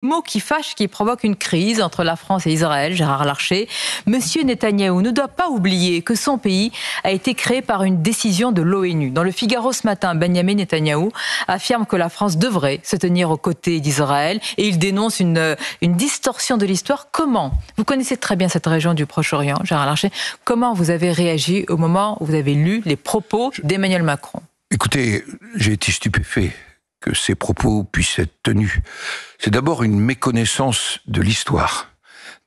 Mot qui fâche, qui provoque une crise entre la France et Israël, Gérard Larcher. Monsieur Netanyahou ne doit pas oublier que son pays a été créé par une décision de l'ONU. Dans le Figaro ce matin, Benjamin Netanyahou affirme que la France devrait se tenir aux côtés d'Israël et il dénonce une distorsion de l'histoire. Comment? Vous connaissez très bien cette région du Proche-Orient, Gérard Larcher. Comment vous avez réagi au moment où vous avez lu les propos d'Emmanuel Macron? Écoutez, j'ai été stupéfait que ces propos puissent être tenus. C'est d'abord une méconnaissance de l'histoire,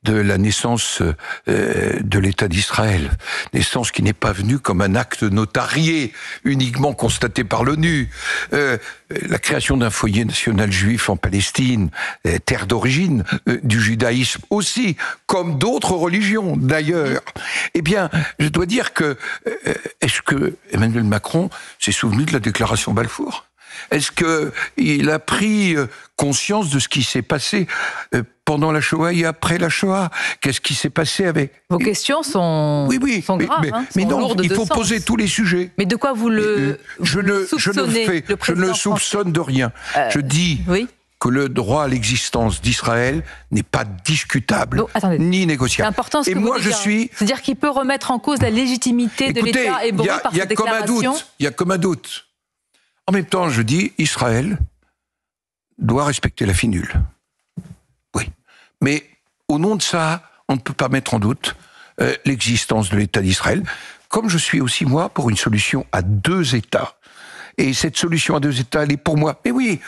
de la naissance de l'État d'Israël. Naissance qui n'est pas venue comme un acte notarié, uniquement constaté par l'ONU. La création d'un foyer national juif en Palestine, terre d'origine du judaïsme aussi, comme d'autres religions d'ailleurs. Eh bien, je dois dire que, est-ce que Emmanuel Macron s'est souvenu de la déclaration Balfour ? Est-ce qu'il a pris conscience de ce qui s'est passé pendant la Shoah et après la Shoah? Qu'est-ce qui s'est passé avec... Vos questions sont, sont graves, mais sont non, lourdes il de faut sens. poser tous les sujets. Mais de quoi vous le je ne soupçonne de rien. Je dis que le droit à l'existence d'Israël n'est pas discutable, ni négociable. C'est important ce que moi, vous dites. C'est-à-dire qu'il peut remettre en cause la légitimité de l'État hébreu par cette déclaration. Il y a comme un doute. En même temps, je dis, Israël doit respecter la finule. Oui. Mais au nom de ça, on ne peut pas mettre en doute l'existence de l'État d'Israël, comme je suis aussi, moi, pour une solution à deux États. Et cette solution à deux États, elle est pour moi. Mais oui,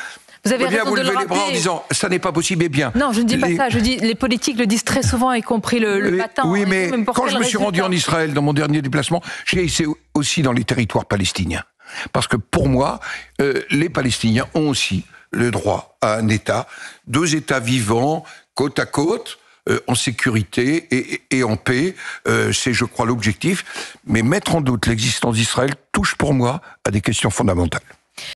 vous avez raison vous de le levez les bras en rappeler. disant, ça n'est pas possible, et bien. Non, je ne dis pas ça. Je dis, les politiques le disent très souvent, y compris le matin. Oui, mais quand je me suis rendu en Israël, dans mon dernier déplacement, j'ai essayé aussi dans les territoires palestiniens. Parce que pour moi, les Palestiniens ont aussi le droit à un État, deux États vivants, côte à côte, en sécurité et en paix. C'est, je crois, l'objectif. Mais mettre en doute l'existence d'Israël touche pour moi à des questions fondamentales.